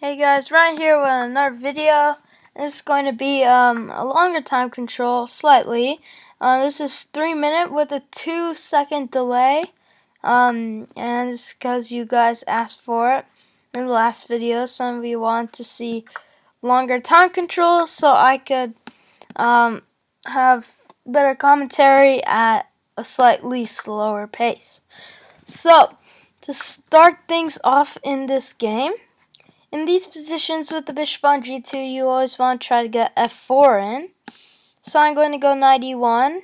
Hey guys, Ryan here with another video. This is going to be a longer time control, slightly. This is 3 minutes with a 2-second delay. And it's because you guys asked for it in the last video. Some of you want to see longer time control so I could have better commentary at a slightly slower pace. So, to start things off in this game, in these positions with the bishop on g2, you always want to try to get f4 in. So I'm going to go knight e1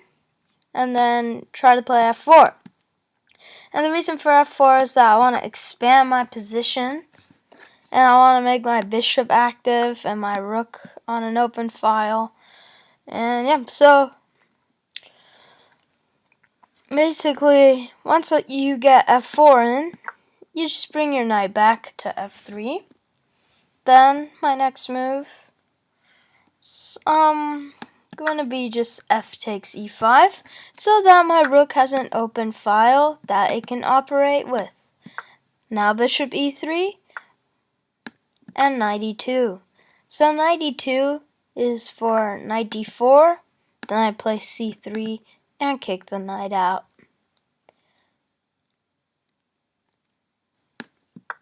and then try to play f4. And the reason for f4 is that I want to expand my position and I want to make my bishop active and my rook on an open file. And yeah, so basically once you get f4 in, you just bring your knight back to f3. Then my next move going to be just f takes e5 so that my rook has an open file that it can operate with. Now bishop e3 and knight e2. So knight e2 is for knight d4, then I play c3 and kick the knight out.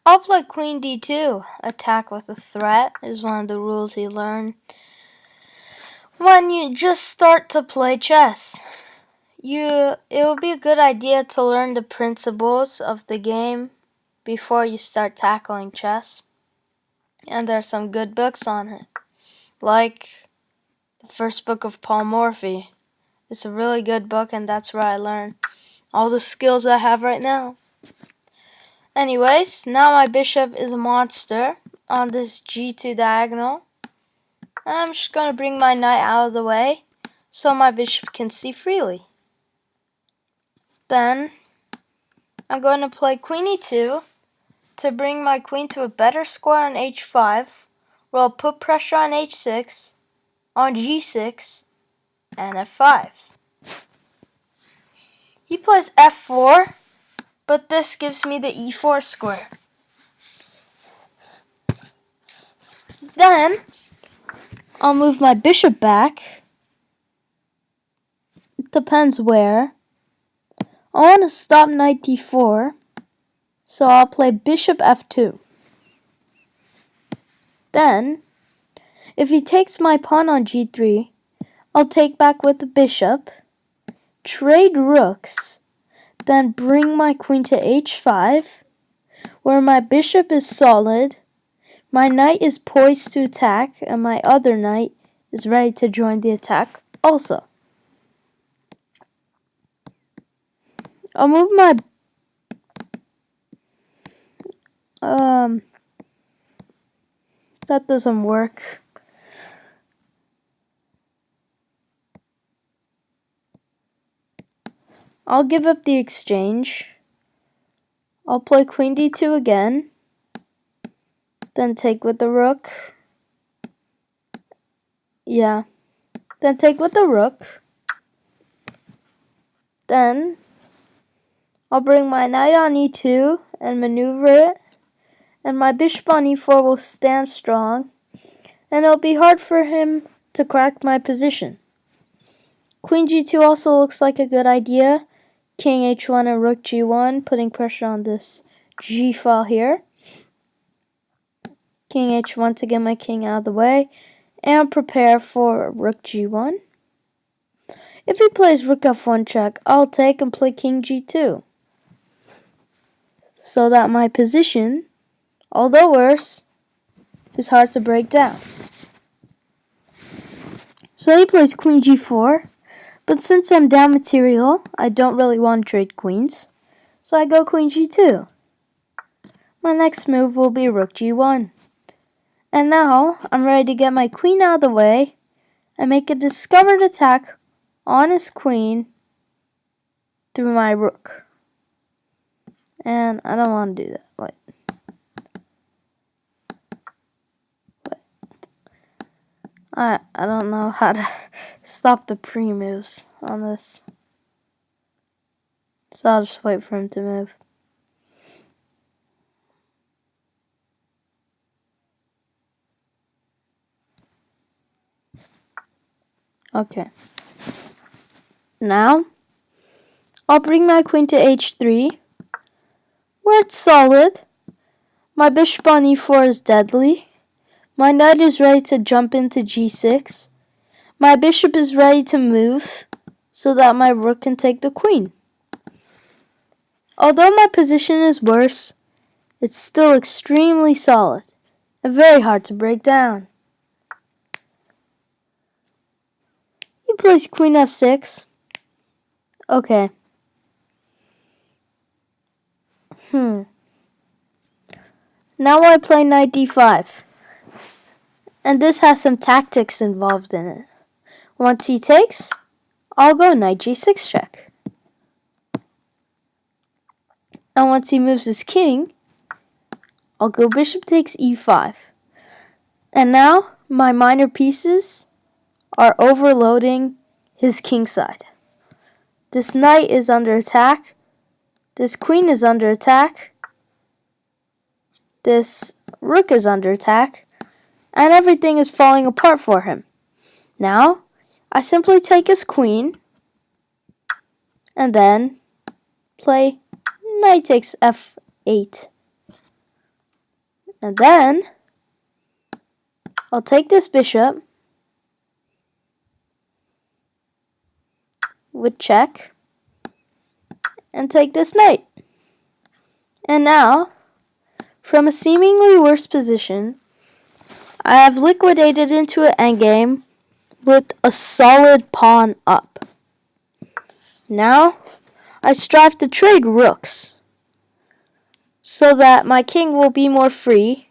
I'll play queen d2. Attack with a threat is one of the rules you learn when you just start to play chess. It would be a good idea to learn the principles of the game before you start tackling chess. And there are some good books on it, like the first book of Paul Morphy. It's a really good book, and that's where I learned all the skills I have right now. Anyways, now my bishop is a monster on this g2 diagonal. I'm just going to bring my knight out of the way so my bishop can see freely. Then I'm going to play queen e2 to bring my queen to a better square on h5, where I'll put pressure on h6, on g6, and f5. He plays f4, but this gives me the e4 square. Then I'll move my bishop back. It depends where. I want to stop knight d4, so I'll play bishop f2. Then, if he takes my pawn on g3, I'll take back with the bishop, trade rooks, then bring my queen to h5, where my bishop is solid, my knight is poised to attack, and my other knight is ready to join the attack also. I'll move my that doesn't work. I'll give up the exchange. I'll play queen d2 again, then take with the rook. Yeah, then take with the rook. Then I'll bring my knight on e2 and maneuver it, and my bishop on e4 will stand strong, and it'll be hard for him to crack my position. Queen g2 also looks like a good idea. King h1 and rook g1, putting pressure on this g file here. King h1 to get my king out of the way, and prepare for rook g1. If he plays rook f1 check, I'll take and play king g2, so that my position, although worse, is hard to break down. So he plays queen g4, but since I'm down material, I don't really want to trade queens, so I go queen g2. My next move will be rook g1. And now I'm ready to get my queen out of the way and make a discovered attack on his queen through my rook. And I don't want to do that. Wait. I don't know how to stop the pre-moves on this. So I'll just wait for him to move. Okay. Now, I'll bring my queen to h3, where it's solid. My bishop on e4 is deadly. My knight is ready to jump into g6. My bishop is ready to move so that my rook can take the queen. Although my position is worse, it's still extremely solid and very hard to break down. He plays queen f6. Okay. Now I play knight d5. And this has some tactics involved in it. Once he takes, I'll go knight g6 check. And once he moves his king, I'll go bishop takes e5. And now my minor pieces are overloading his king side. This knight is under attack. This queen is under attack. This rook is under attack. And everything is falling apart for him. Now, I simply take his queen and then play knight takes f8. And then I'll take this bishop with check and take this knight. And now, from a seemingly worse position, I have liquidated into an endgame with a solid pawn up. Now, I strive to trade rooks so that my king will be more free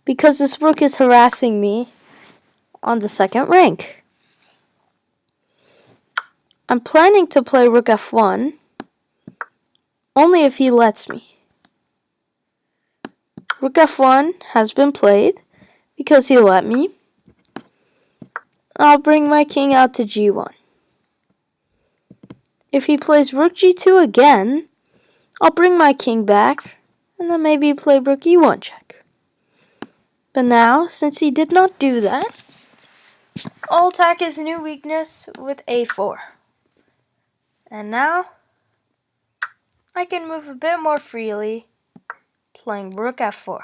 because this rook is harassing me on the second rank. I'm planning to play rook f1 only if he lets me. Rook f1 has been played because he let me. I'll bring my king out to g1. If he plays rook g2 again, I'll bring my king back and then maybe play rook e1 check. But now, since he did not do that, I'll attack his new weakness with a4. And now, I can move a bit more freely, playing rook f4.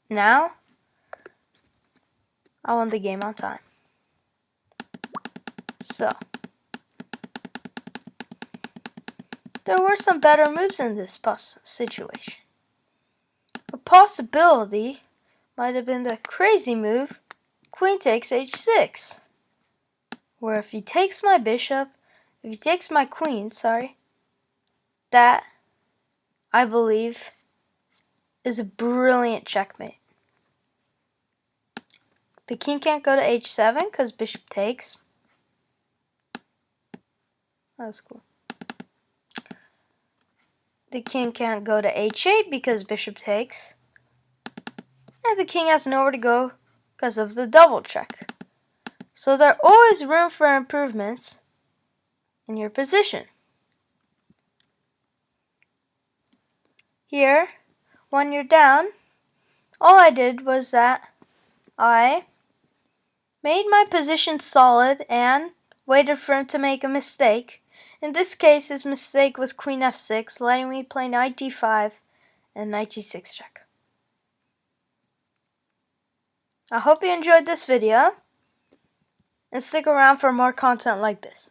Now, I won the game on time. So, there were some better moves in this situation. A possibility might have been the crazy move, queen takes h6, where if he takes my bishop, if he takes my queen, that, I believe, is a brilliant checkmate. The king can't go to h7 because bishop takes. That's cool. The king can't go to h8 because bishop takes. And the king has nowhere to go because of the double check. So there's always room for improvements in your position. Here, when you're down, all I did was that I made my position solid and waited for him to make a mistake. In this case, his mistake was queen f6, letting me play knight d5 and knight g6 check. I hope you enjoyed this video, and stick around for more content like this.